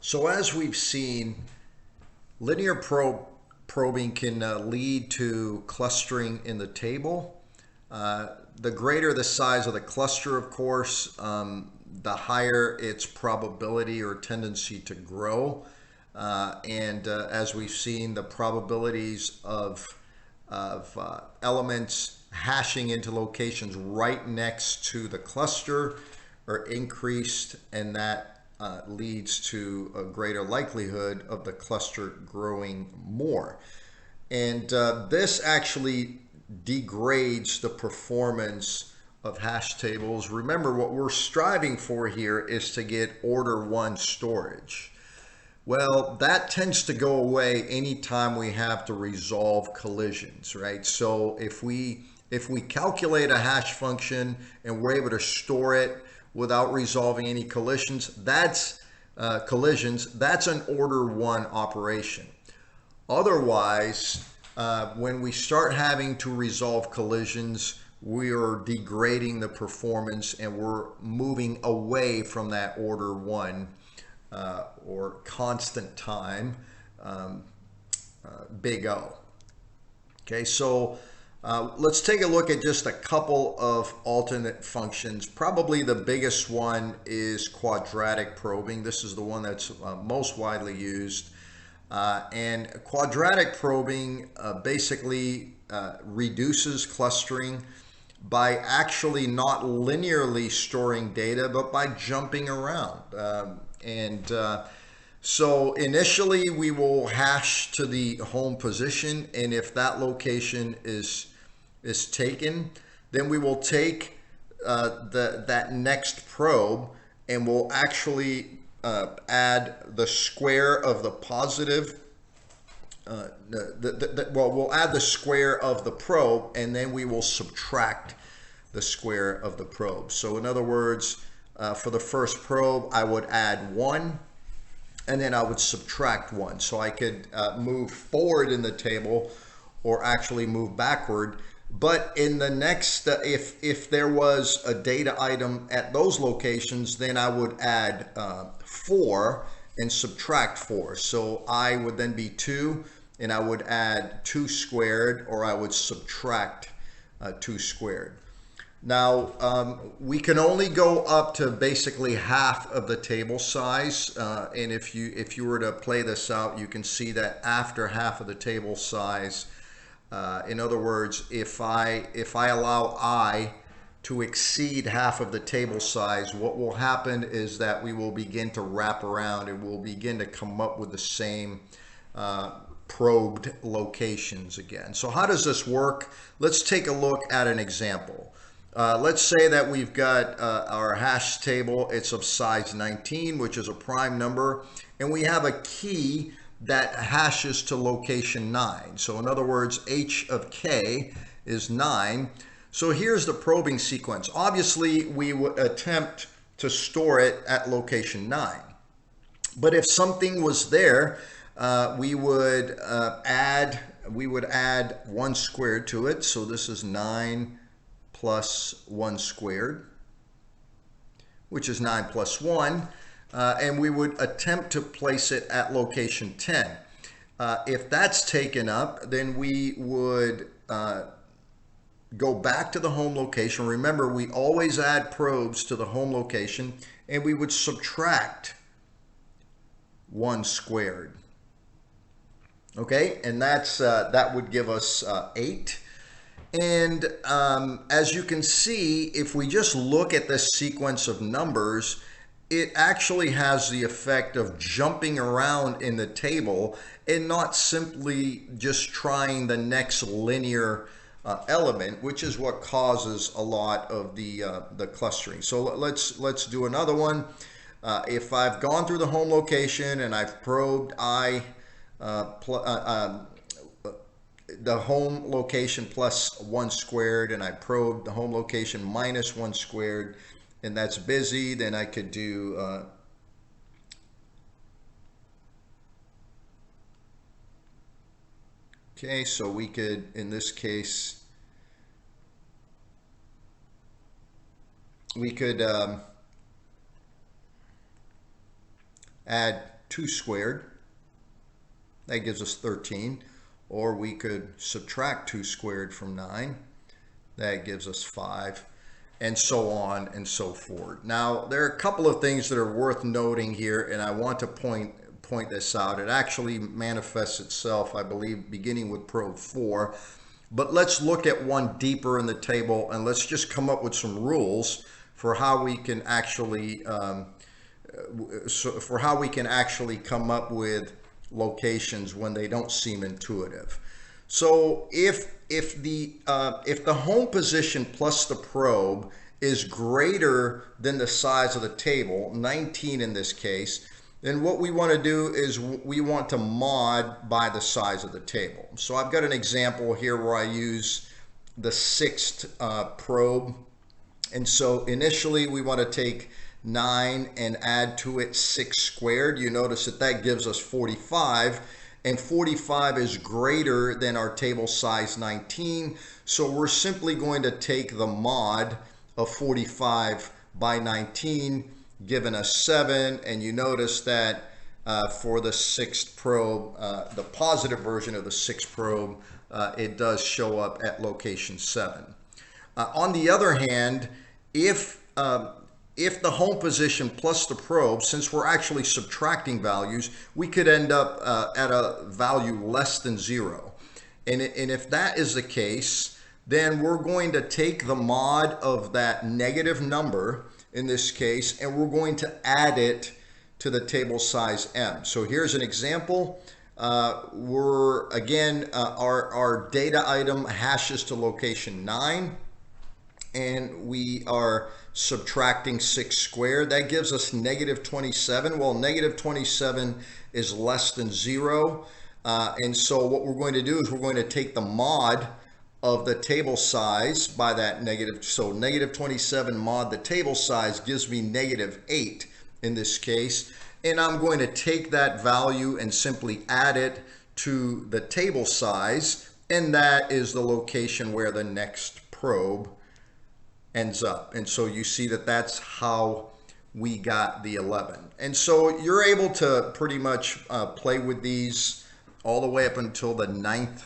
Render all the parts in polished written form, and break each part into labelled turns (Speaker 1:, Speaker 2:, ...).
Speaker 1: So as we've seen, linear probing can lead to clustering in the table. The greater the size of the cluster, of course, the higher its probability or tendency to grow. As we've seen, the probabilities of elements hashing into locations right next to the cluster are increased, and that leads to a greater likelihood of the cluster growing more. And this actually degrades the performance of hash tables. Remember, what we're striving for here is to get order 1 storage. Well, that tends to go away anytime we have to resolve collisions, right? So if we calculate a hash function and we're able to store it without resolving any collisions, that's an order 1 operation. Otherwise, when we start having to resolve collisions, we are degrading the performance and we're moving away from that order 1 or constant time, big O. Okay, so let's take a look at just a couple of alternate functions. Probably the biggest one is quadratic probing. This is the one that's most widely used. And quadratic probing basically reduces clustering by actually not linearly storing data, but by jumping around. So initially we will hash to the home position, and if that location is taken, then we will take that next probe and we'll actually add the square of the positive. We'll add the square of the probe, and then we will subtract the square of the probe. So in other words, for the first probe, I would add 1, and then I would subtract 1. So I could move forward in the table or actually move backward. But in the next, if there was a data item at those locations, then I would add 4 and subtract 4. So I would then be 2, and I would add 2 squared, or I would subtract 2 squared. Now, we can only go up to basically half of the table size. And if you were to play this out, you can see that after half of the table size, in other words, if I allow I to exceed half of the table size, what will happen is that we will begin to wrap around and we'll begin to come up with the same probed locations again. So how does this work? Let's take a look at an example. Let's say that we've got our hash table. It's of size 19, which is a prime number, and we have a key that hashes to location 9. So in other words, h of k is 9. So here's the probing sequence. Obviously, we would attempt to store it at location 9. But if something was there, we would add 1 squared to it. So this is 9 plus 1 squared, which is 9 plus 1. And we would attempt to place it at location 10. If that's taken up, then we would go back to the home location. Remember, we always add probes to the home location, and we would subtract 1 squared. Okay, and that would give us 8. And as you can see, if we just look at this sequence of numbers, it actually has the effect of jumping around in the table and not simply just trying the next linear element, which is what causes a lot of the clustering. So let's do another one. If I've gone through the home location and I've probed the home location plus 1 squared, and I probed the home location minus 1 squared, and that's busy, then I could do okay, so we could, in this case, we could add 2 squared. That gives us 13. Or we could subtract 2 squared from 9. That gives us 5. And so on and so forth. Now, there are a couple of things that are worth noting here, and I want to point this out. It actually manifests itself, I believe, beginning with probe 4. But let's look at one deeper in the table, and let's just come up with some rules for how we can actually come up with locations when they don't seem intuitive. So if the home position plus the probe is greater than the size of the table, 19 in this case, then what we want to do is we want to mod by the size of the table. So I've got an example here where I use the 6th probe. And so initially we want to take 9 and add to it 6 squared. You notice that gives us 45. And 45 is greater than our table size 19. So we're simply going to take the mod of 45 by 19, giving us 7. And you notice that for the 6th probe, the positive version of the 6th probe, it does show up at location 7. On the other hand, if the home position plus the probe, since we're actually subtracting values, we could end up at a value less than 0. And if that is the case, then we're going to take the mod of that negative number, in this case, and we're going to add it to the table size m. So here's an example. Our data item hashes to location 9. And we are subtracting 6 squared. That gives us negative 27. Well, negative 27 is less than 0. And so what we're going to do is we're going to take the mod of the table size by that negative. So negative 27 mod the table size gives me negative 8 in this case. And I'm going to take that value and simply add it to the table size. And that is the location where the next probe ends up. And so you see that that's how we got the 11. And so you're able to pretty much play with these all the way up until the 9th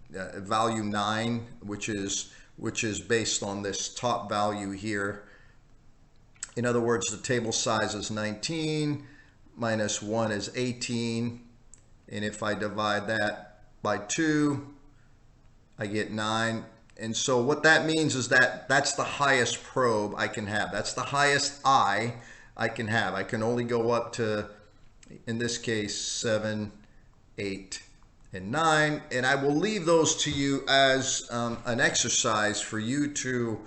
Speaker 1: value 9, which is based on this top value here. In other words, the table size is 19 minus 1 is 18. And if I divide that by 2, I get 9. And so what that means is that that's the highest probe I can have. That's the highest I can have. I can only go up to, in this case, 7, 8, and 9. And I will leave those to you as an exercise for you to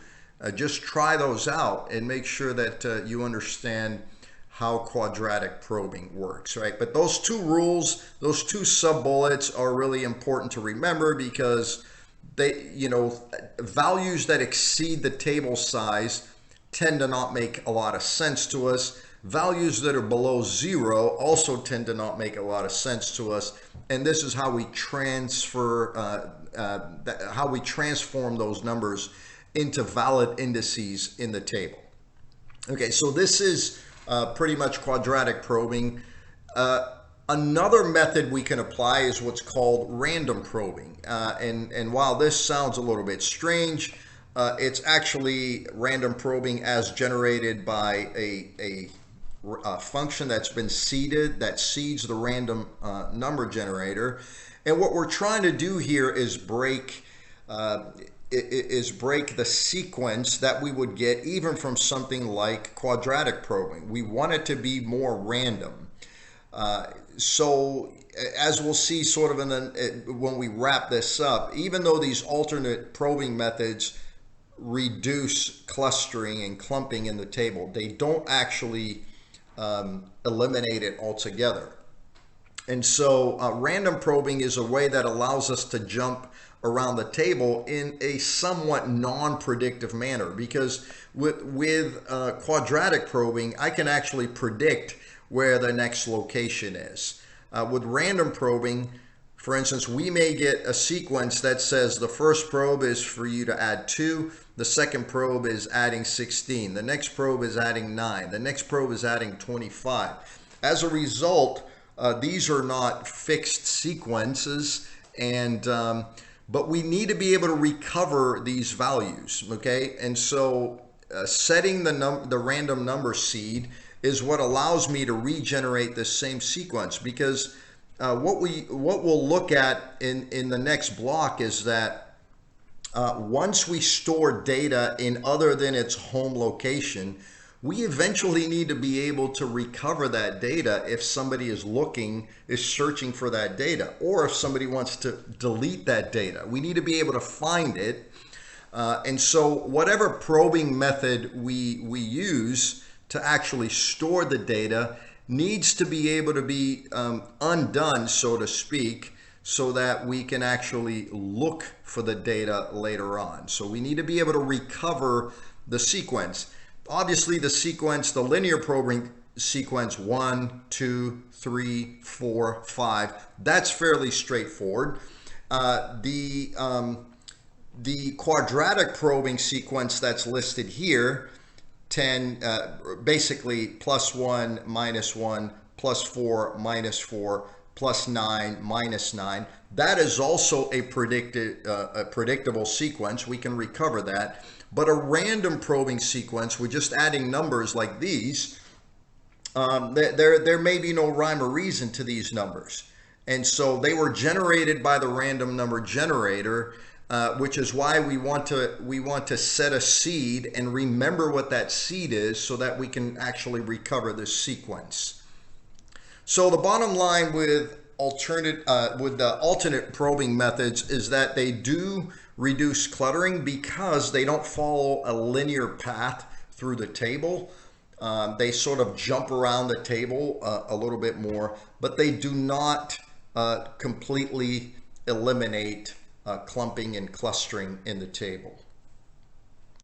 Speaker 1: just try those out and make sure that you understand how quadratic probing works, right? But those two rules, those two sub-bullets are really important to remember because values that exceed the table size tend to not make a lot of sense to us. Values that are below 0 also tend to not make a lot of sense to us. And this is how we transform those numbers into valid indices in the table. Okay, so this is pretty much quadratic probing. Another method we can apply is what's called random probing. And while this sounds a little bit strange, it's actually random probing as generated by a function that's been seeded that seeds the random number generator. And what we're trying to do here is break the sequence that we would get even from something like quadratic probing. We want it to be more random. So as we'll see sort of when we wrap this up, even though these alternate probing methods reduce clustering and clumping in the table, they don't actually eliminate it altogether. And so random probing is a way that allows us to jump around the table in a somewhat non-predictive manner, because with quadratic probing, I can actually predict where the next location is. With random probing, for instance, we may get a sequence that says the first probe is for you to add 2, the second probe is adding 16, the next probe is adding 9, the next probe is adding 25. As a result, these are not fixed sequences, and but we need to be able to recover these values, okay? And so setting the random number seed is what allows me to regenerate this same sequence, because what we'll look at in the next block is that once we store data in other than its home location, we eventually need to be able to recover that data if somebody is searching for that data, or if somebody wants to delete that data. We need to be able to find it. And so whatever probing method we use to actually store the data needs to be able to be undone, so to speak, so that we can actually look for the data later on. So we need to be able to recover the sequence. Obviously, the sequence, the linear probing sequence 1, 2, 3, 4, 5, that's fairly straightforward. The quadratic probing sequence that's listed here, 10, basically +1, -1, +4, -4, +9, -9. That is also a predictable sequence. We can recover that. But a random probing sequence, we're just adding numbers like these, there may be no rhyme or reason to these numbers. And so they were generated by the random number generator, which is why we want to set a seed and remember what that seed is so that we can actually recover this sequence. So the bottom line with the alternate probing methods is that they do reduce cluttering because they don't follow a linear path through the table. They sort of jump around the table a little bit more, but they do not completely eliminate clumping and clustering in the table.